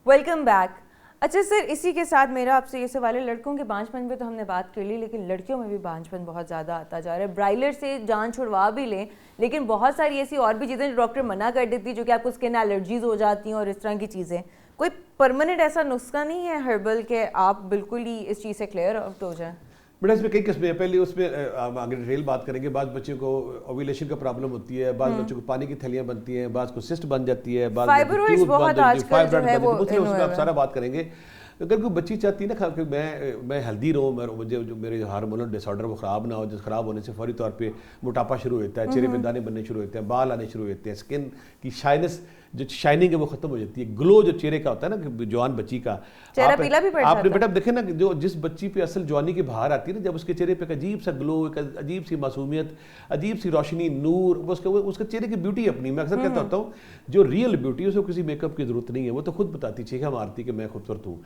Welcome back. अच्छा sir, इसी के साथ मेरा आपसे ये सवाल है, लड़कों के बांझपन पे तो हमने बात कर ली, लेकिन लड़कियों में भी बांझपन बहुत ज़्यादा आता जा रहा है। ब्राइलर से जान छुड़वा भी लें, लेकिन बहुत सारी ऐसी और भी चीज़ें जो डॉक्टर मना कर देती है, जो कि आपको स्किन एलर्जीज हो जाती हैं और इस तरह की चीज़ें। कोई परमानेंट ऐसा नुस्खा नहीं है हर्बल के आप बिल्कुल ही इस चीज़ से क्लियर आउट हो जाए? बेटा इसमें कई किस्में हैं। पहले उसमें आगे डिटेल बात करेंगे। बाद बच्चों को ओव्यूलेशन का प्रॉब्लम होती है, बाद बच्चों को पानी की थैलियाँ बनती हैं, बाद को सिस्ट बन जाती है, बाद फाइब्रोइड्स बहुत आजकल जो है वो उसमें आप सारा बात करेंगे। अगर कोई बच्ची चाहती है ना कि मैं हेल्दी रहूँ, मुझे जो मेरे हार्मोनल डिसऑर्डर वो ख़राब ना हो, जिस ख़राब होने से फौरी तौर पे मोटापा शुरू होता है, चेहरे पे दाने बनने शुरू होते हैं, बाल आने शुरू होते हैं, स्किन की शाइनेस जो शाइनिंग है वो खत्म हो जाती है, ग्लो जो चेहरे का होता है ना जवान बच्ची का, चेहरा पीला भी पड़ जाता है। आपने बेटा देखे ना जो जिस बच्ची पे असल जवानी की बहार आती है ना, जब उसके चेहरे पे एक अजीब सा ग्लो, एक अजीब सी मासूमियत, अजीब सी रोशनी, नूर, उसके चेहरे की ब्यूटी अपनी, मैं अक्सर कहता होता हूँ जो रियल ब्यूटी है उसको किसी मेकअप की जरूरत नहीं है, वो तो खुद बताती चीखें मारती कि मैं खूबसूरत हूँ।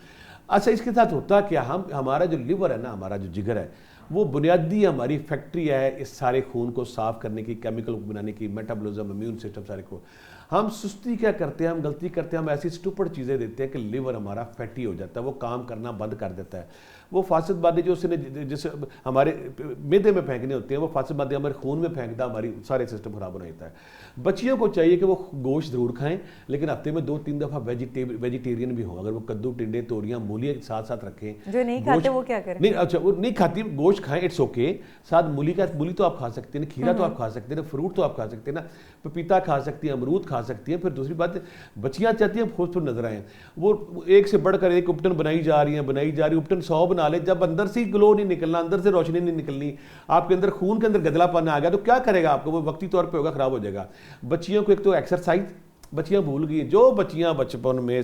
अच्छा, इसके साथ होता क्या, हमारा जो लिवर है ना, हमारा जो जिगर है, वो बुनियादी हमारी फैक्ट्री है इस सारे खून को साफ करने की, केमिकल बनाने की, मेटाबॉलिज्म, इम्यून सिस्टम सारे को। हम सुस्ती क्या करते हैं, हम गलती करते हैं, हम ऐसी स्टूपिड चीज़ें देते हैं कि लिवर हमारा फैटी हो जाता है, वो काम करना बंद कर देता है। वो फासिद मादे जो उसने जैसे हमारे मैदे में फेंकने होते हैं, वो फासिद मादे हमारे खून में फेंकता, हमारी सारे सिस्टम खराब होना होता है। बच्चियों को चाहिए कि वो गोश्त ज़रूर खाएं, लेकिन हफ्ते में 2-3 दफ़ा वेजिटेरियन भी हों। अगर वो कद्दू, टिंडे, तोरियां, मूली साथ साथ रखें। जो नहीं खाते वो क्या करें? नहीं, अच्छा वो नहीं खाती, गोश्त खाएं, इट्स ओके। साथ मूली तो आप खा सकते हैं, खीरा तो आप खा सकते हैं, फ्रूट तो आप खा सकते हैं ना, पपीता खा सकती हैं, अमरूद खा सकती हैं। फिर दूसरी बात, बच्चियां चाहती हैं खूबसूरत नजर आए, वो एक से बढ़कर एक उपटन बनाई जा रही है, उपटन 100 बना ले, जब अंदर से ग्लो नहीं निकलना, अंदर से रोशनी नहीं निकलनी, आपके अंदर खून के अंदर गदलापन आ गया तो क्या करेगा आपको, वो वक्ती तौर पे होगा, खराब हो जाएगा। बच्चियों को एक तो एक्सरसाइज, बच्चियां भूल गई, जो बच्चियां बचपन में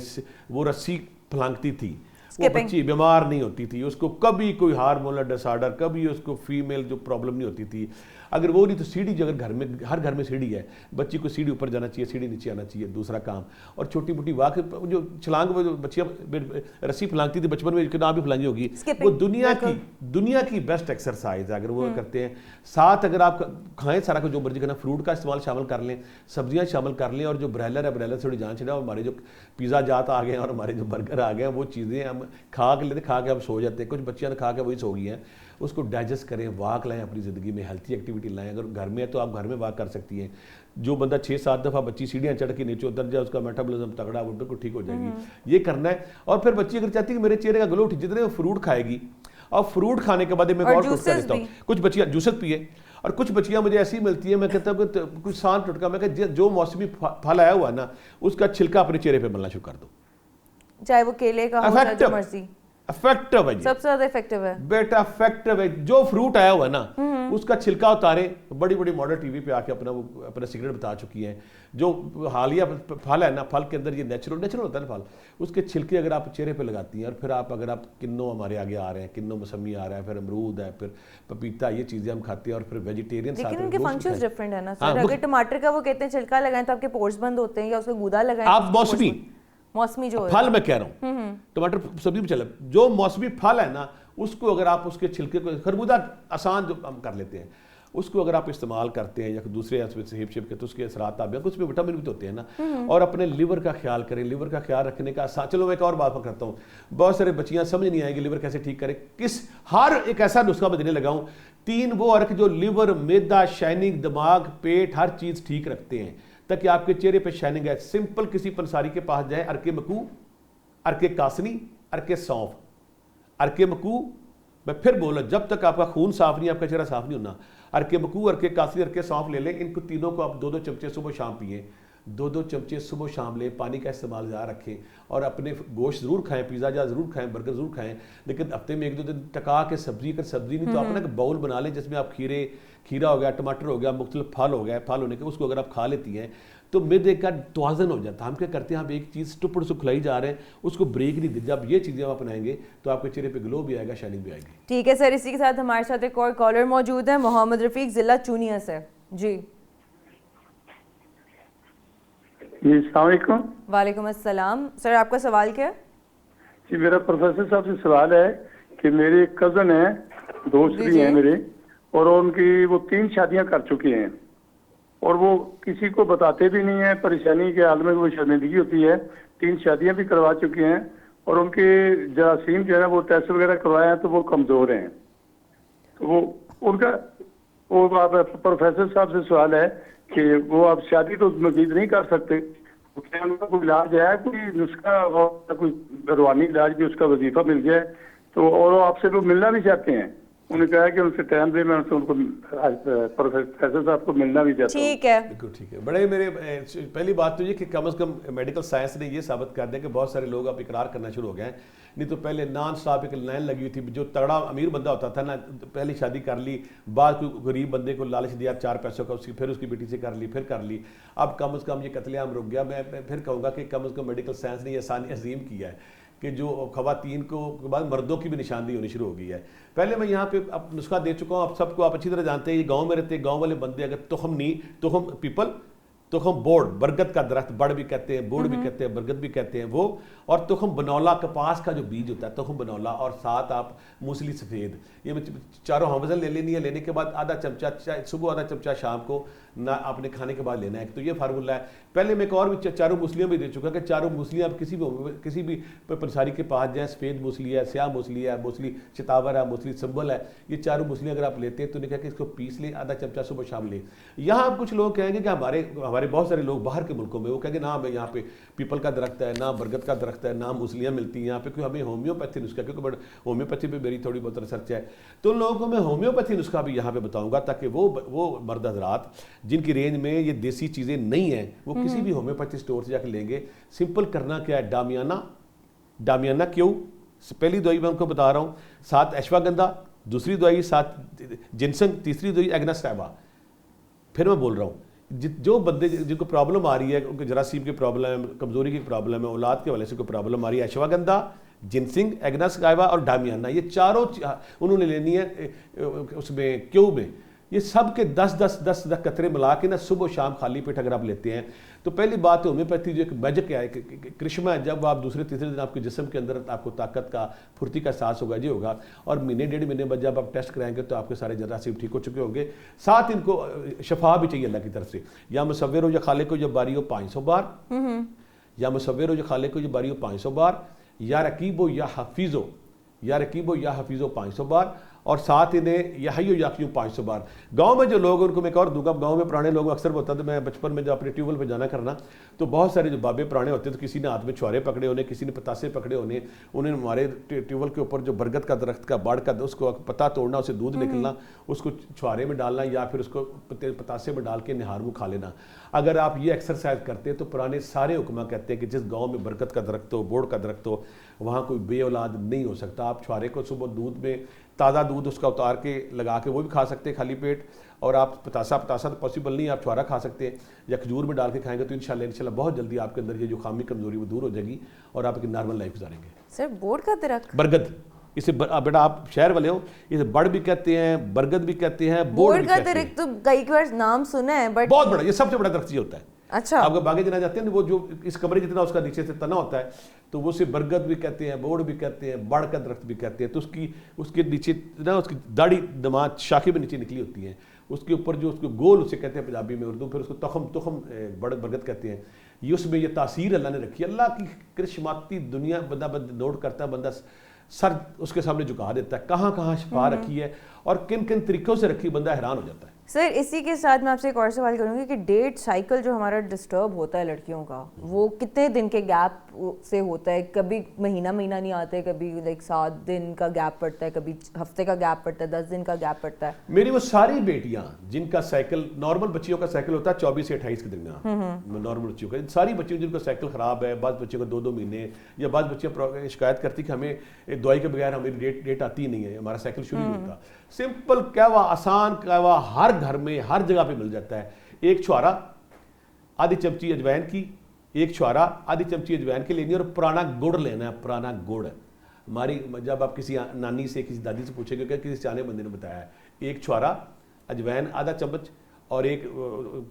वो रस्सी फलांगती थी, वो बच्ची बीमार नहीं होती थी, उसको कभी कोई हार्मोनल डिसऑर्डर, कभी उसको फीमेल जो प्रॉब्लम नहीं होती थी। अगर वो नहीं तो सीढ़ी, जो अगर घर में, हर घर में सीढ़ी है, बच्ची को सीढ़ी ऊपर जाना चाहिए, सीढ़ी नीचे आना चाहिए, दूसरा काम। और छोटी मोटी वाक जो छलांग, वो जो बच्चियाँ रस्सी फलांगती थी बचपन में, ना भी फलांगी होगी, वो दुनिया की बेस्ट एक्सरसाइज है अगर वो करते हैं। साथ अगर आप खाएं सारा कुछ जो मर्जी करना, फ्रूट का इस्तेमाल शामिल कर लें, सब्जियां शामिल कर लें, और जो ब्रायलर है, ब्रायलर से थोड़ी जान छिड़ा, हमारे जो पिज़्ज़ा जात आ गए हैं और हमारे जो बर्गर आ गए हैं, वो चीज़ें हम खा के लेते, खा के हम सो जाते हैं। कुछ बच्चियां खा के वही सो गई हैं। उसको डाइजेस्ट करें, वाक लाएं, अपनी ज़िंदगी में हेल्थी एक्टिविटी लाएं। अगर घर में है तो आप घर में वाक कर सकती हैं। जो बंदा 6-7 दफ़ा बच्ची सीढ़ियाँ चढ़ के नीचे उतर जाए, उसका मेटाबॉलिज्म तगड़ा, वो बिल्कुल ठीक हो जाएगी। ये करना है। और फिर बच्ची अगर चाहती है कि मेरे चेहरे का ग्लो उठे, जितने वो फ्रूट खाएगी, और फ्रूट खाने के बाद मैं और कुछ कर देता हूँ, कुछ बच्चियाँ जूसेस पिए, और कुछ बच्चियाँ मुझे ऐसी मिलती है, मैं कहता हूँ कि कुछ सांस टुटका, मैं कहता जो मौसमी फल आया हुआ ना, उसका छिलका अपने चेहरे पर मलना शुरू कर दो, चाहे वो केले का हो, चाहे जो मर्जी। इफेक्टिव है, सबसे ज्यादा इफेक्टिव है बेटा, इफेक्टिव है। जो फ्रूट आया हुआ ना, उसका छिलका उतारे। बड़ी बड़ी मॉडल टीवी पे आके अपना सीक्रेट बता चुकी हैं। जो हालिया फल है ना, फल के अंदर ये नेचुरल होता है ना फल, उसके छिलके अगर आप चेहरे पे लगाती हैं, और फिर आप अगर आप किन्नों हमारे आगे आ रहे हैं, किन्नों मौसमी आ रहा है, फिर अमरूद है, फिर पपीता, ये चीजें हम खाते हैं। और फिर वेजिटेरियन, लेकिन इनके फंक्शंस डिफरेंट है ना सर। अगर टमाटर का वो कहते हैं छिलका लगाएं तो आपके पोर्स बंद होते हैं, या उसका गूदा लगाएं, आप मौसमी जो फल मैं कह रहा हूँ, टमाटर सब्जी में चले, जो मौसमी फल है ना, उसको अगर आप उसके छिलके को, खरबूजा आसान जो हम कर लेते हैं, उसको अगर आप इस्तेमाल करते हैं या दूसरे हिप शिप के, तो उसके असरात आप, उसमें विटामिन भी तो होते हैं ना। और अपने लिवर का ख्याल करें। लिवर का ख्याल रखने का चलो मैं एक और बात करता हूँ। बहुत सारे बच्चियाँ समझ नहीं आएगी लिवर कैसे ठीक करें, हर एक ऐसा नुस्खा मैं देने लगा हूँ। 3 वो अर्क जो लिवर, मैदा, शाइनिंग, दिमाग, पेट, हर चीज़ ठीक रखते हैं, ताकि आपके चेहरे पे शाइनिंग है। सिंपल, किसी पंसारी के पास जाए, अर्के मकू, अर्के कासनी, अर्के सौंफ, अर्के मकू, मैं फिर बोला, जब तक आपका खून साफ नहीं, आपका चेहरा साफ नहीं होना। अर्के मकू, अर्के कासनी, अर्के सौंफ ले लें। इनको तीनों को आप 2-2 चमचे सुबह शाम पिए, 2-2 चमचे सुबह शाम लें। पानी का इस्तेमाल ज़्यादा रखें, और अपने गोश्त ज़रूर खाएं, पिज़्ज़ा ज़रूर खाएं, बर्गर ज़रूर खाएं, लेकिन हफ्ते में 1-2 दिन टका के सब्जी नहीं तो अपना बाउल बना लें, जिसमें आप खीरा हो गया, टमाटर हो गया, मुख्तलिफ फल हो गया, फल होने के उसको अगर आप खा लेती हैं तो मैदे का तवाज़न हो जाता है। हम क्या करते हैं, हम एक चीज़ टुपड़ से खिलाई जा रहे हैं, उसको ब्रेक नहीं दी। जब ये चीज़ें आप अपनाएंगे तो आपके चेहरे पे ग्लो भी आएगा, शाइनिंग भी आएगी। ठीक है सर, इसी के साथ हमारे साथ एक और कॉलर मौजूद है, मोहम्मद रफीक, जिला चूनिया से। जी अस्सलाम वालेकुम अस्सलाम। सर आपका सवाल क्या है? जी, मेरा प्रोफेसर साहब से सवाल है कि मेरे कज़न हैं, दोस्त भी हैं मेरे, और उनकी वो 3 शादियां कर चुके हैं। और वो किसी को बताते भी नहीं है, परेशानी के हाल में वो शर्मिंदगी होती है। 3 शादियां भी करवा चुके हैं और उनके जरासीम जो है ना वो टेस्ट वगैरह करवाए हैं तो वो कमजोर हैं। तो वो उनका वो आप प्रोफेसर साहब से सवाल है कि वो आप शादी तो मजीद नहीं कर सकते, तो क्या उनका कोई इलाज है, कोई नुस्खा और कोई रूहानी इलाज भी उसका वजीफा मिल जाए तो। और वो आपसे वो मिलना भी चाहते हैं, उन्होंने कहा कि उनसे टाइम दे, मैं उनसे उनको प्रोफेसर साहब को मिलना भी चाहता हूँ। ठीक है, बिल्कुल ठीक है। बड़े मेरे पहली बात तो ये कि कम से कम मेडिकल साइंस ने ये साबित कर दिया कि बहुत सारे लोग अब इकरार करना शुरू हो गए हैं। नहीं तो पहले नॉन स्टॉप एक लाइन लगी हुई थी, जो तगड़ा अमीर बंदा होता था ना, पहली शादी कर ली, बाद कोई गरीब बंदे को लालच दिया 4 पैसों का, उसकी फिर उसकी बेटी से कर ली। अब कम से कम ये कत्लेआम रुक गया। मैं फिर कहूँगा कि कम से कम मेडिकल साइंस ने ये आसानी अजीम किया है कि जो खवातीन को के बाद मर्दों की भी निशानदेही होनी शुरू हो गई है। पहले मैं यहाँ पे अब नुस्खा दे चुका हूँ, आप सबको आप अच्छी तरह जानते हैं। ये गांव में रहते हैं, गांव वाले बंदे अगर तुखम पीपल, तुखम बोर्ड, बरगद का दरख्त, बड़ भी कहते हैं, बोर्ड भी कहते हैं, बरगद भी कहते हैं वो, और तुखम बनौला, कपास का जो बीज होता है तुखम बनौला, और साथ आप मूसली सफ़ेद, ये चारों हमवज़न ले लेनी है। लेने के बाद आधा चमचा सुबह, आधा चमचा शाम को ना आपने खाने के बाद लेना है। तो ये फार्मूला है। पहले मैं एक और भी चारों मूसलियाँ भी दे चुका कि चारों मूसलियाँ आप किसी भी पंसारी के पास जाए, सफ़ेद मूसली है, स्याह मूसली है, मूसली चितावर है, मूसली संबल है, ये चारों मूसलियाँ अगर आप लेते हैं तो उन्हें कहा कि इसको पीस लें, आधा चमचा सुबह शाम लें। यहाँ आप कुछ लोग कहेंगे कि हमारे बहुत सारे लोग बाहर के मुल्कों में वो कहेंगे ना हमें यहाँ पे पीपल का दरख्त है, ना बरगद का दरख्त है, ना मूसलियाँ मिलती हैं यहाँ पे, क्योंकि हमें होम्योपैथी नुस्खा, क्योंकि होम्योपैथी पे मेरी थोड़ी बहुत रिसर्च है, तो उन लोगों को मैं होम्योपैथी नुस्खा भी यहाँ पे बताऊँगा ताकि वो मर्द हज़रात जिनकी रेंज में ये देसी चीज़ें नहीं हैं वो किसी भी होम्योपैथी स्टोर से जाकर लेंगे। सिंपल करना क्या है, डामियाना क्यों, पहली दवाई मैं उनको बता रहा हूँ, 7 अश्वगंधा, दूसरी दवाई 7 जिनसंग, तीसरी दवाई एग्नास्टैबा। फिर मैं बोल रहा हूँ जो बंदे जिनको प्रॉब्लम आ रही है, उनके जरासीम की प्रॉब्लम है, कमजोरी की प्रॉब्लम है, औलाद के वाले से कोई प्रॉब्लम आ रही है, अश्वगंधा, जिनसिंग, एग्नास्टैबा और डामियाना, ये चारों उन्होंने लेनी है उसमें क्यों में। ये सब के 10 कतरे मिला के ना सुबह शाम खाली पेट अगर आप लेते हैं तो पहली बात है होम्योपैथी जो एक मैजिक है, एक कृष्मा है, जब आप दूसरे तीसरे दिन आपके जिस्म के अंदर आपको ताकत का, फुर्ती का एहसास होगा जी होगा, और महीने 1.5 महीने बाद जब आप टेस्ट कराएंगे तो आपके सारे जरासीम ठीक हो चुके होंगे। साथ इनको शफा भी चाहिए अल्लाह की तरफ से। या मुसव्विर हो या खाले को जब बारी हो 500 बार, या मुसव्विर हो या खाले को जब बारी हो 500 बार, या रकीब हो या हफीज़ो 500 बार, और साथ इन्हें यही याकियों 500 बार। गांव में जो लोग, उनको मैं एक और दूंगा, गांव में पुराने लोग अक्सर होता था, मैं बचपन में जब अपने ट्यूबवेल पे जाना करना तो बहुत सारे जो बाबे पुराने होते तो किसी ने हाथ में छुआरे पकड़े होने, किसी ने पतासे पकड़े होने, उन्हें हमारे ट्यूबवेल के ऊपर जो बरगद का दरख्त का बाड़ का उसको पत्ता तोड़ना, उसे दूध निकलना, उसको छुआरे में डालना या फिर उसको पतासे में डाल के निहार मुँह खा लेना। अगर आप ये एक्सरसाइज करते हैं तो पुराने सारे हुक्मा कहते हैं कि जिस गाँव में बरगद का दरख्त हो, बोड़ का दरख्त हो, वहाँ कोई बे औलाद नहीं हो सकता। आप छुआरे को सुबह दूध में, ताज़ा दूध उसका उतार के लगा के वो भी खा सकते हैं खाली पेट, और आप पतासा तो पॉसिबल नहीं, आप छुआरा खा सकते हैं या खजूर में डाल के खाएंगे तो इंशाल्लाह बहुत जल्दी आपके अंदर ये जो खामी कमजोरी वो दूर हो जाएगी और आप एक नॉर्मल लाइफ गुजारेंगे। सर बोर्ड का दरख्त, बरगद, इसे बेटा आप शहर वाले हो, इसे बड़ भी कहते हैं, बरगद भी कहते हैं, बोर्ड का दरख्त तो कई बार नाम सुना है बट बहुत बड़ा, ये सबसे बड़ा दरख्त ये होता है। अच्छा, आप बागे जना जाते हैं ना, वो जो इस कमरे जितना उसका नीचे से तना होता है तो वो उसे बरगद भी कहते हैं, बोर्ड भी कहते हैं, बड़ का दरख्त भी कहते हैं। तो उसके नीचे ना उसकी दाढ़ी दमाद शाखें भी नीचे निकली होती हैं, उसके ऊपर जो उसको गोल उसे कहते हैं पंजाबी में, उर्दू फिर उसको तुखम बड़ बरगद कहते हैं। ये उसमें ये तासीर अल्लाह ने रखी है, अल्लाह की करिश्माती दुनिया बंदा नोट करता है, बंदा सर उसके सामने झुका देता है, कहाँ कहाँ शफा रखी है और किन किन तरीक़ों से रखी, बंदा हैरान हो जाता है। सर इसी के साथ मैं आपसे एक और सवाल करूंगी कि डेट साइकिल जो हमारा डिस्टर्ब होता है लड़कियों का, वो कितने दिन के गैप से होता है? कभी महीना नहीं आता है, कभी लाइक 7 दिन का गैप पड़ता है, कभी हफ्ते का गैप पड़ता है, 10 दिन का गैप पड़ता है। मेरी वो सारी बेटियां जिनका साइकिल, नॉर्मल बच्चियों का साइकिल होता है 24 से 28 के दरमियान, नॉर्मल बच्चियों का, सारी बच्चियों जिनका साइकिल खराब है, बाद बच्चियों का 2-2 महीने, या बाद बच्चियां शिकायत करती कि हमें दवाई के बगैर हमें डेट आती नहीं है, हमारा साइकिल शुरू नहीं होता। सिंपल कहवा, आसान कहवा, हर घर में हर जगह पे मिल जाता है। एक छुआरा आधी चमची अजवाइन की, एक छुआरा आधी चमची अजवाइन की लेनी है, और पुराना गुड़ लेना है, पुराना गुड़। हमारी जब आप किसी नानी से, किसी दादी से पूछेंगे क्या किसी सियाने बंदे ने बताया है, एक छुआरा अजवाइन आधा चम्मच और एक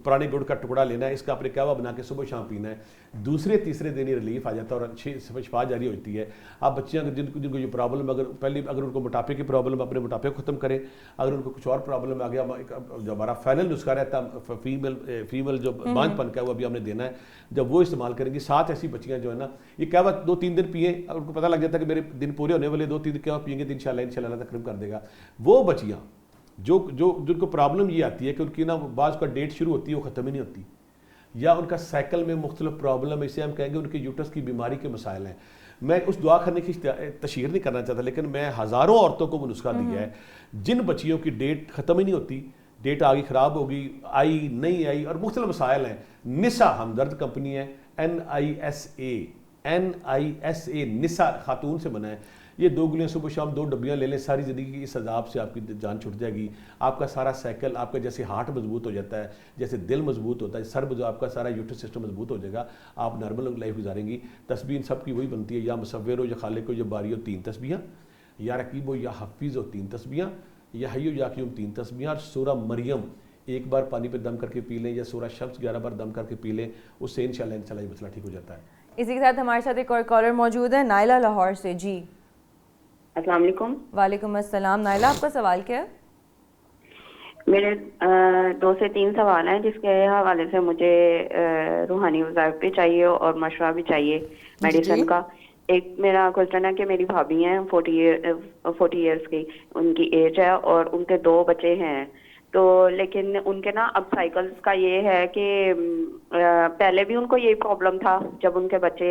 पुराने गुड़ का टुकड़ा लेना है, इसका आपने कहवा बना के सुबह शाम पीना है। दूसरे तीसरे दिन ही रिलीफ आ जाता है और अच्छी शिफा जारी होती है। आप बच्चियाँ जिनको ये प्रॉब्लम, अगर उनको मोटापे की प्रॉब्लम, अपने मोटापे को ख़त्म करें। अगर उनको कुछ और प्रॉब्लम आ गया, जो हमारा फाइनल नुस्खा रहता है फीमेल जो बांझपन का, वो अभी हमने देना है। जब वो इस्तेमाल करेंगी, 7 ऐसी बच्चियाँ जो है ना, ये कहवा 2-3 दिन पिए, उनको पता लग जाता है कि मेरे दिन पूरे होने वाले, 2-3 दिन कहवा पिएंगे तो इंशाल्लाह तकरीब कर देगा। वो बच्चियाँ जिनको प्रॉब्लम ये आती है कि उनकी ना बाज़ का डेट शुरू होती है, वो ख़त्म ही नहीं होती, या उनका साइकिल में मुख्तलिफ प्रॉब्लम, इसे हम कहेंगे उनके यूट्रस की बीमारी के मसाइल हैं। मैं उस दुआ करने की तशहीर नहीं करना चाहता, लेकिन मैं हज़ारों औरतों को वो नुस्खा दिया है जिन बच्चियों की डेट ख़त्म ही नहीं होती, डेट आगे ख़राब होगी, आई नहीं आई, और मुख्तलिफ मसाइल हैं। निसा हमदर्द कंपनी है, NISA निसा खातून से बना है। ये 2 गोलियाँ सुबह शाम 2 डब्बियाँ ले लें, सारी ज़िंदगी की इस अजाब से आपकी जान छुट जाएगी। आपका सारा साइकिल, आपका जैसे हार्ट मजबूत हो जाता है, जैसे दिल मजबूत होता है, आपका सारा यूट्रस सिस्टम मजबूत हो जाएगा। आप नॉर्मल लाइफ गुजारेंगी। तस्बीह सबकी वही बनती है, या मुसव्विर हो, या खालिक हो, या बारी हो, 3 तस्बीहां, या रकीब हो, या हफीज़ हो, 3 तस्बीहां, या हय्यो या क़य्यूम 3 तस्बीहां, और सूरह मरियम 1 बार पानी पे दम करके पी लें, या सूरह शम्स 11 बार दम करके पी लें। उससे इंशाल्लाह ये मसला ठीक हो जाता है। इसी के साथ हमारे साथ एक और कॉलर मौजूद है, नाइला लाहौर से। जी अस्सलाम वालेकुम। वालेकुम अस्सलाम। नाइला, आपका सवाल क्या है? मेरे 2 से 3 सवाल हैं, जिसके हवाले से मुझे रूहानी वज़ाइफ भी चाहिए और मशवरा भी चाहिए मेडिसिन का। एक मेरा क्वेश्चन है कि मेरी भाभी हैं 40 इयर्स की उनकी एज है, और उनके 2 बच्चे हैं। तो लेकिन उनके ना अब साइकिल्स का ये है कि पहले भी उनको यही प्रॉब्लम था जब उनके बच्चे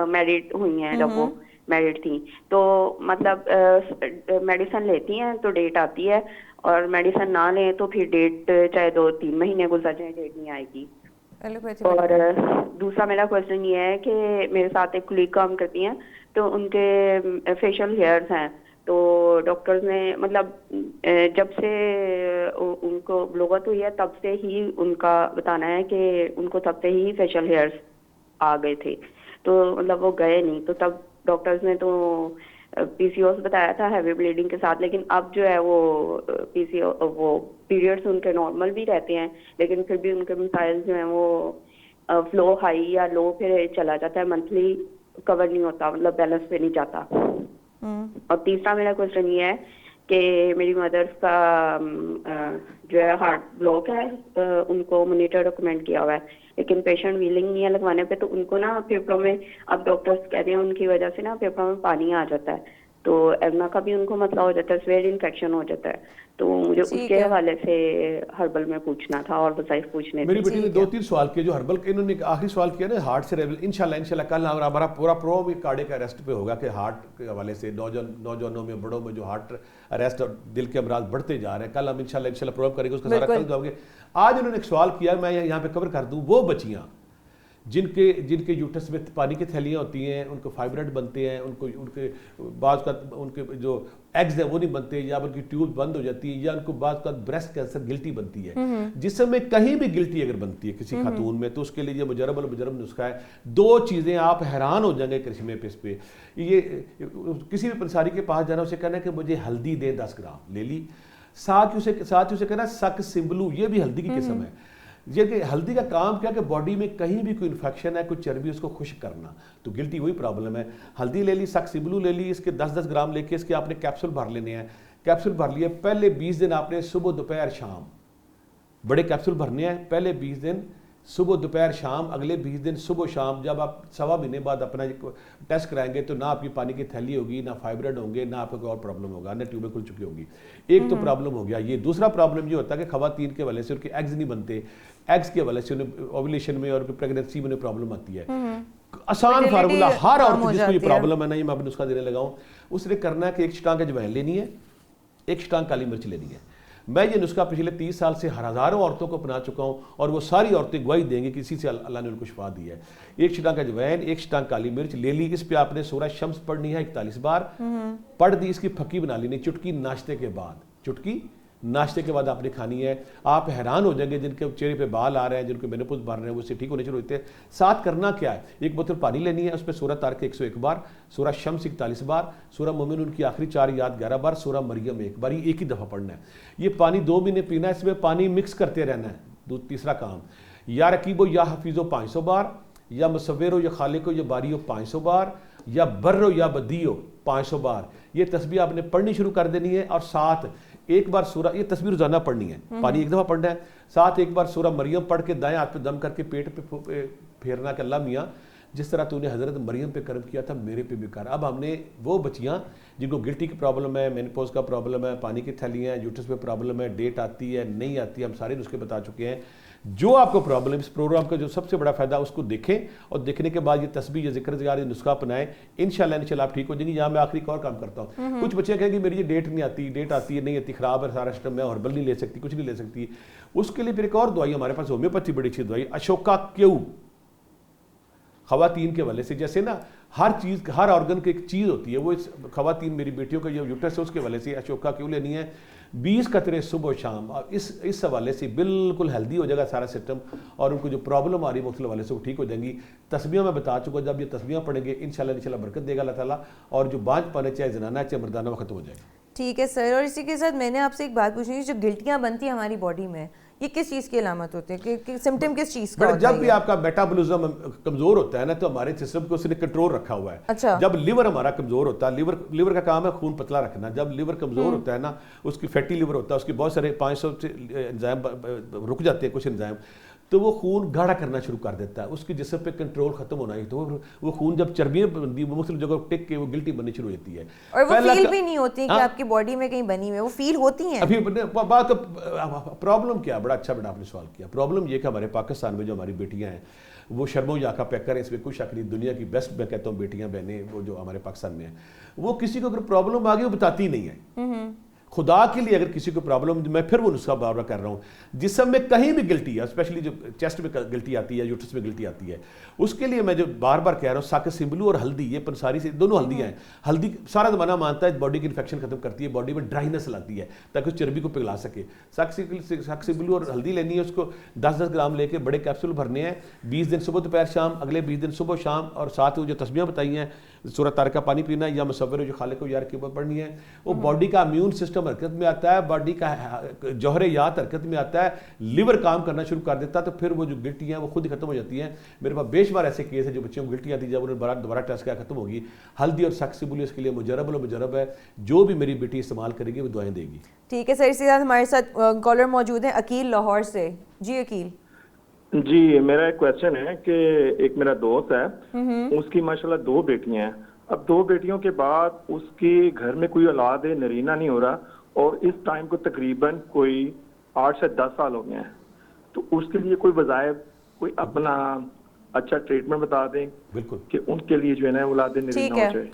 मैरिड हुई हैं, जब वो मैरिड थी। तो मतलब मेडिसिन लेती हैं तो डेट आती है, और मेडिसिन ना लें तो फिर डेट चाहे 2-3 महीने गुजर जाए, डेट नहीं आएगी। और दूसरा मेरा क्वेश्चन ये है कि मेरे साथ एक कुलीग काम करती हैं, तो उनके फेशियल हेयर्स हैं। तो डॉक्टर्स ने मतलब जब से उनको ब्लोगत हुई है तब से ही उनका बताना है कि उनको तब से ही फेशियल हेयर्स आ गए थे। तो मतलब वो गए नहीं, तो तब डॉक्टर्स ने तो PCOS बताया था हैवी ब्लीडिंग के साथ। लेकिन अब जो है वो वो पीरियड्स उनके नॉर्मल भी रहते हैं, लेकिन फिर भी उनके मिसाइल जो हैं वो फ्लो हाई या लो फिर चला जाता है, मंथली कवर नहीं होता, मतलब बैलेंस पे नहीं जाता। और तीसरा मेरा क्वेश्चन ये है कि मेरी मदर्स का जो है हार्ट ब्लॉक है, उनको मॉनिटर रिकमेंड किया हुआ है, लेकिन पेशेंट विलिंग नहीं है लगवाने पे। तो उनको ना फेफड़ों में, अब डॉक्टर्स कहते हैं उनकी वजह से ना फेफड़ों में पानी आ जाता है, तो एग्मा का भी उनको मसला हो जाता है, स्वेयर इन्फेक्शन हो जाता है। तो मुझे उसके हवाले से हर्बल में पूछना था और वज़ाइफ पूछने थे। मेरी बेटी ने 2-3 सवाल किए जो हर्बल के, इन्होंने आखिरी सवाल किया ना हार्ट से रेवल। इंशाल्लाह कल हमारा पूरा प्रोग्राम कार्डियक अरेस्ट पे होगा कि हार्ट के हवाले से नौजवानों में, बड़ों में जो हार्ट अरेस्ट और दिल के अमराज बढ़ते जा रहे हैं, कल हम इंशाल्लाह प्रोग्राम करेंगे, उसका सारा कल जाओगे। आज उन्होंने एक सवाल किया, मैं यहाँ पे कवर कर दूँ। वो बच्चियाँ जिनके यूट्रस में पानी की थैलियाँ होती हैं, उनको फाइब्रॉइड बनते हैं, उनके बाज़ का उनके जो एग्स हैं वो नहीं बनते, या उनकी ट्यूब बंद हो जाती है, या उनको बाज़ का ब्रेस्ट कैंसर गिल्टी बनती है। जिसमें कहीं भी गिल्टी अगर बनती है किसी खातून में, तो उसके लिए ये मुजरब नुस्खा है। 2 चीज़ें आप हैरान हो जाएंगे करिश्मे पे। इस पे ये किसी भी पंसारी के पास जाना, उसे कहना है कि मुझे हल्दी दे 10 ग्राम, ले ली। साथ ही उसे कहना सक सिम्बलू, ये भी हल्दी की किस्म है। ये कि हल्दी का काम क्या कि बॉडी में कहीं भी कोई इन्फेक्शन है, कोई चर्बी, उसको खुश्क करना। तो गिल्टी वही प्रॉब्लम है। हल्दी ले ली, सक्सिबलू ले ली, इसके 10-10 ग्राम लेके इसके आपने कैप्सूल भर लेने हैं। कैप्सूल भर लिए, पहले 20 दिन आपने सुबह दोपहर शाम बड़े कैप्सूल भरने हैं। पहले 20 दिन सुबह दोपहर शाम, अगले 20 दिन सुबह शाम। जब आप 1.25 महीने बाद अपना टेस्ट कराएंगे तो ना आपकी पानी की थैली होगी, ना फाइब्रॉइड होंगे, ना आपको कोई और प्रॉब्लम होगा, ना ट्यूबें खुल चुकी होगी। एक तो प्रॉब्लम हो गया ये। दूसरा प्रॉब्लम ये होता है कि खवातीन के वजह से उनके एग्स नहीं बनते, एग्स के वजह से उन्हें ओवुलेशन में और प्रेगनेंसी में प्रॉब्लम आती है। आसान फार्मूला, हर औरत जिसको ये प्रॉब्लम है ना, ये मैं नुस्खा देने लगा हूँ, उसने करना है कि 1 छटांग अजवाइन लेनी है, 1 छटांग काली मिर्च लेनी है। मैं ये नुस्खा पिछले 30 साल से हज़ारों औरतों को अपना चुका हूँ, और वो सारी औरतें गवाही देंगी कि इसी से अल्लाह ने उनको शिफा दी है। 1 छटांग अजवाइन, 1 छटांग काली मिर्च ले ली। इस पे आपने सूरह शम्स पढ़नी है 41 बार, पढ़ दी, इसकी फक्की बना लेनी, चुटकी नाश्ते के बाद, चुटकी नाश्ते के बाद आपने खानी है। आप हैरान हो जाएंगे जिनके चेहरे पे बाल आ रहे हैं, जिनके मेनोपॉज बढ़ रहे हैं, वो इससे ठीक होने शुरू होते हैं। साथ करना क्या है, एक बोतल पानी लेनी है, उसमें सूरह तारक 101 बार, सूरह शम्स 41 बार, सूरह मोमिनून की आखिरी 4 याद 11 बार, सूरह मरियम 1 बार, ये एक ही दफ़ा पढ़ना है। ये पानी 2 महीने पीना है, इसमें पानी मिक्स करते रहना है। तीसरा काम, या रकीबो या हफीज़ो 500 बार, या मुसव्विरो या खालिको या बारियो 500 बार, या बर्रो या बदियो 500 बार। ये तस्बीह आपने पढ़नी शुरू कर देनी है। और साथ एक बार सूरह, ये तस्बीह रोजाना पढ़नी है, पानी एक दफ़ा पढ़ना है। साथ एक बार सूरह मरियम पढ़ के दाएं हाथ पे दम करके पेट पे फेरना कि अल्लाह मियाँ जिस तरह तूने हज़रत मरियम पे कर्म किया था मेरे पे भी कर। अब हमने वो बच्चियाँ जिनको गिल्टी की प्रॉब्लम है, मेनोपॉज का प्रॉब्लम है, पानी की थैलियाँ हैं, यूट्रस पे प्रॉब्लम है, डेट आती है नहीं आती, हम सारे नुस्खे बता चुके हैं। जो आपको प्रॉब्लम, इस प्रोग्राम का जो सबसे बड़ा फायदा उसको देखें और देखने के बाद ये तस्बीह, ये जिक्र ज़िक्र, ये नुस्खा अपनाएं, इंशाल्लाह आप ठीक हो जाएंगे। यहाँ मैं आखिरी एक और काम करता हूँ। कुछ बच्चे कहेंगे मेरी ये डेट नहीं आती, डेट आती है नहीं आती, खराब है सारा सिस्टम, मैं हर्बल नहीं ले सकती, कुछ नहीं ले सकती। उसके लिए फिर एक और दवाई हमारे पास होम्योपैथी बड़ी अच्छी दवाई, अशोका क्यू, खवातीन के वाले से। जैसे ना हर चीज़, हर ऑर्गन की एक चीज़ होती है, वो इस खवातीन मेरी बेटियों का जो यूट्रस है उसके वाले से अशोका क्यों लेनी है, 20 कतरे सुबह शाम। और इस हवाले से बिल्कुल हेल्दी हो जाएगा सारा सिस्टम और उनको जो प्रॉब्लम आ रही है मुख्तलिफ हवाले से वो ठीक हो जाएंगी। तस्बीह मैं बता चुका, जब ये तस्बीह पढ़ेंगे इंशाल्लाह बरकत देगा अल्लाह ताला, और जो बांझ पाने चाहे जनाना चाहे मर्दाना वो खत्म हो जाएगा। ठीक है सर। और इसी के साथ मैंने आपसे एक बात पूछनी है, जो गिल्टियाँ बनती हैं हमारी बॉडी में, ये किस चीज़ की अलामत होती है, कि सिम्टम किस चीज़ का होता है? जब भी आपका मेटाबॉलिज्म कमजोर होता है ना, तो हमारे सिस्टम को उसने कंट्रोल रखा हुआ है। अच्छा। जब लिवर हमारा कमजोर होता है, लिवर का काम है खून पतला रखना। जब लिवर कमजोर होता है ना, उसकी फैटी लिवर होता है, उसकी बहुत सारे 500 एंजाइम रुक जाते हैं, कुछ एंजाइम, तो वो खून गाढ़ा करना शुरू कर देता है, उसकी जिस्म पे कंट्रोल खत्म होना है। तो वो खून जब चर्बियां बनती है, मुख्तलिफ जगह टिक के वो गिल्टी बननी शुरू होती है। और वो फील भी नहीं होती कि आपकी बॉडी में कहीं बनी हुई है, वो फील होती हैं। अभी बात, प्रॉब्लम क्या, बड़ा अच्छा बेटा आपने सवाल किया। प्रॉब्लम ये कि हमारे पाकिस्तान में जो हमारी बेटियां हैं वो शर्मो याका पैकर है, इसमें कोई शक नहीं, दुनिया की बेस्ट मैं कहता हूँ बेटियां बहनें वो जो हमारे पाकिस्तान में हैं, वो किसी को अगर प्रॉब्लम आ गई वो बताती नहीं है। खुदा के लिए अगर किसी को प्रॉब्लम, मैं फिर वो नुस्खा बार बार कर रहा हूँ, जिसम में कहीं भी गिल्टी है, स्पेशली जो चेस्ट में गिल्टी आती है, यूट्रस में गिल्टी आती है, उसके लिए मैं जो बार बार कह रहा हूँ, साके सिम्बलू और हल्दी, ये पंसारी से दोनों हल्दियाँ हैं। हल्दी सारा ज़माना मानता है बॉडी की इन्फेक्शन खत्म करती है, बॉडी में ड्राइनेस लाती है ताकि उस चर्बी को पिघला सके। साक सिम्बलू और हल्दी लेनी है, उसको 10-10 ग्राम लेके बड़े कैप्सूल भरने हैं, 20 दिन सुबह दोपहर शाम, अगले 20 दिन सुबह शाम, और साथ वो जो तस्बीहां बताई हैं, सूरह तारक का पानी पीना है, या मुसव्विर जो खालिक को यार की पढ़नी है, वो बॉडी का इम्यून सिस्टम हरकत में आता है, बॉडी का जौहरे याद हरकत में आता है, लिवर काम करना शुरू कर देता है, तो फिर वो जो गिल्टी हैं वो खुद ही खत्म हो जाती हैं। मेरे पास बेशुमार ऐसे केस है जो बच्चों को गिल्टी आती है, जब उन्हें दोबारा टेस्ट किया खत्म होगी। हल्दी और सक्सिबुल इसके लिए मुजरब है, जो भी मेरी बेटी इस्तेमाल करेगी वो दुआएं देगी। ठीक है सर। इसी साथ हमारे साथ कॉलर मौजूद है अकील लाहौर से। जी अकील। जी, मेरा एक क्वेश्चन है कि एक मेरा दोस्त है, उसकी माशाल्लाह 2 बेटियां हैं। अब 2 बेटियों के बाद उसके घर में कोई औलाद है, नरीना नहीं हो रहा, और इस टाइम को तकरीबन कोई 8 से 10 साल हो गए हैं। तो उसके लिए कोई वज़ायफ, कोई अपना अच्छा ट्रीटमेंट बता दें बिल्कुल कि उनके लिए जो है ना औलाद नरीना हो जाए।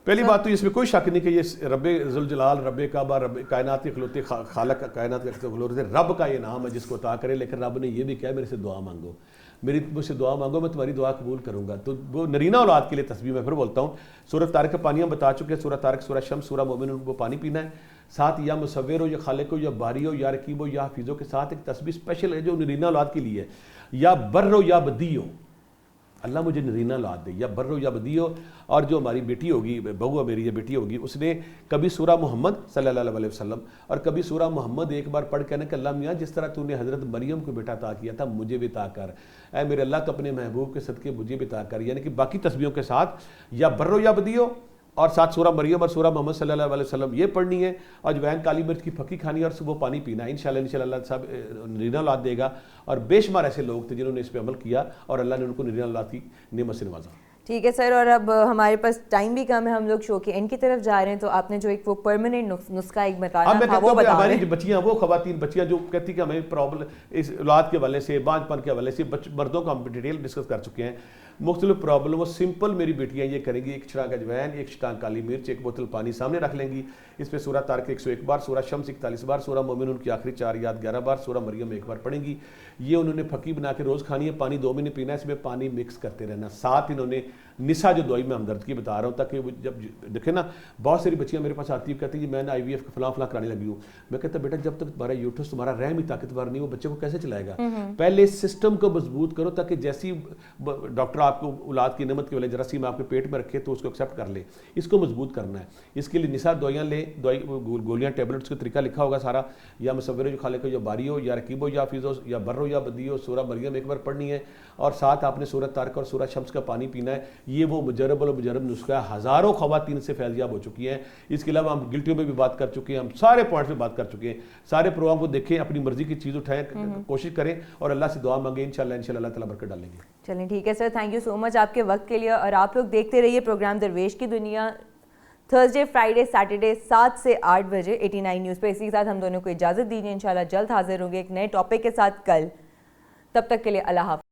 पहली बात तो इसमें कोई शक नहीं कि ये रब्बे जुल जलाल, रब्बे काबा, रब्बे कायनात के खिलौते, खालक कायनात के खिलौते, रब का ये नाम है जिसको अता करे। लेकिन रब ने ये भी कहा मेरे से दुआ मांगो, मुझसे दुआ मांगो, मैं तुम्हारी दुआ कबूल करूंगा। तो वो नरीना औलाद के लिए तस्बीह मैं फिर बोलता हूँ। सूरह तारक का पानी हम बता चुके हैं, सूरह तारक, सूरह शम्स, सूरह मोमिन, वो पानी पीना है। साथ या मुसव्विर हो, या खालिक हो, या बारी हो, या रकीब हो, या हफीज़ हो के साथ एक तस्बीह स्पेशल है जो नरीना औलाद के लिए है, या बर्र हो या बदी हो, अल्लाह मुझे नरीना औलाद दे, या बर्रो या बदी हो। और जो हमारी बेटी होगी, बहू मेरी ये बेटी होगी, उसने कभी सूरह मोहम्मद सल्लल्लाहु अलैहि वसल्लम और कभी सूरह मोहम्मद एक बार पढ़ कहने कि अल्लाह मियाँ जिस तरह तूने हज़रत मरियम को बेटा अता किया था मुझे भी अता कर, ऐ मेरे अल्लाह तो अपने महबूब के सदके मुझे भी अता कर। यानी कि बाकी तस्बीहों के साथ या बर्रो या बदी हो, और साथ सूरह मरियम और सूरह मोहम्मद सल्लल्लाहु अलैहि वसल्लम ये पढ़नी है, और अजवाइन काली मिर्च की फकी खानी और सुबह पानी पीना है। इंशाल्लाह अल्लाह सब नरीना औलाद देगा। और बेशुमार ऐसे लोग थे जिन्होंने इस पर अमल किया और अल्लाह ने उनको नरीना औलाद की नेमत से नवाजा। ठीक है सर। और अब हमारे पास टाइम भी कम है, हम लोग शो के एंड की तरफ जा रहे हैं, तो आपने जो एक वो परमानेंट नुस्खा एक बताना था वो बता हमारी जो बच्चियाँ, वो खवातीन बच्चियाँ जो कहती कि हमें प्रॉब्लम इस औलाद के हवाले से, बांझपन के हवाले से, मर्दों का हम डिटेल डिस्कस कर चुके हैं। मुख्तलिफ प्रॉब्लम वो सिंपल मेरी बेटियां ये करेंगी, एक छटांग अजवैन, एक छटांग काली मिर्च, एक बोतल पानी सामने रख लेंगी, इस पे सूरह तारक 101 बार, सूरह शम्स 41 बार, सूरह मोमिन उनकी आखिरी 4 याद 11 बार, सूरह मरियम 1 बार पढ़ेंगी। ये उन्होंने फकी बना के रोज़ खानी है, पानी 2 महीने पीना है, इसमें पानी मिक्स करते रहना। साथ इन्होंने निशा जो दवाई मैं हमदर्द की बता रहा हूँ, ताकि वो जब देखे ना, बहुत सारी बच्चियाँ मेरे पास आती है कहती है जी मैंने IVF का फलां कराने लगी हूँ। मैं कहता बेटा जब तक तुम्हारा यूट्रस तुम्हारा रहम ही ताकतवर नहीं, वो बच्चे को कैसे चलाएगा। पहले सिस्टम को मजबूत करो, ताकि जैसी डॉक्टर आपको औलाद की नेमत के वाले जरासीम आपके पेट में रखे तो उसको एक्सेप्ट कर ले, इसको मजबूत करना है। इसके लिए निशा दवाइयाँ ले, दवाई गोलियाँ टैबलेट्स का तरीका लिखा होगा सारा, या मुसव्विर जो खाले को, या बारी हो, या रकीब हो, या हाफिज़ हो, या बर्र हो, या बदी हो। सूरह मरियम 1 बार पढ़नी है, और साथ आपने सूरह तारक और सूरह शम्स का पानी पीना है। ये वो मुजरब और मुजरब नुस्खा है, हज़ारों ख़वातीन से फैज़याब हो चुकी हैं। इसके अलावा हम गिल्टियों में भी बात कर चुके हैं, हम सारे पॉइंट्स में बात कर चुके हैं। सारे प्रोग्राम को देखें, अपनी मर्जी की चीज़ उठाएं, कोशिश करें और अल्लाह से दुआ मांगें। इंशाल्लाह अल्लाह ताला बरकत डालेंगे। चलें ठीक है sir, thank you so much आपके वक्त के लिए। और आप लोग देखते रहिए प्रोग्राम दरवेश की दुनिया, थर्सडे, फ्राइडे, सैटरडे 7 से 8 बजे 89 न्यूज़ पे। इसी के साथ हम दोनों को इजाज़त दीजिए, इंशाल्लाह जल्द हाजिर होंगे एक नए टॉपिक के साथ कल। तब तक के लिए अल्लाह हाफ़िज़।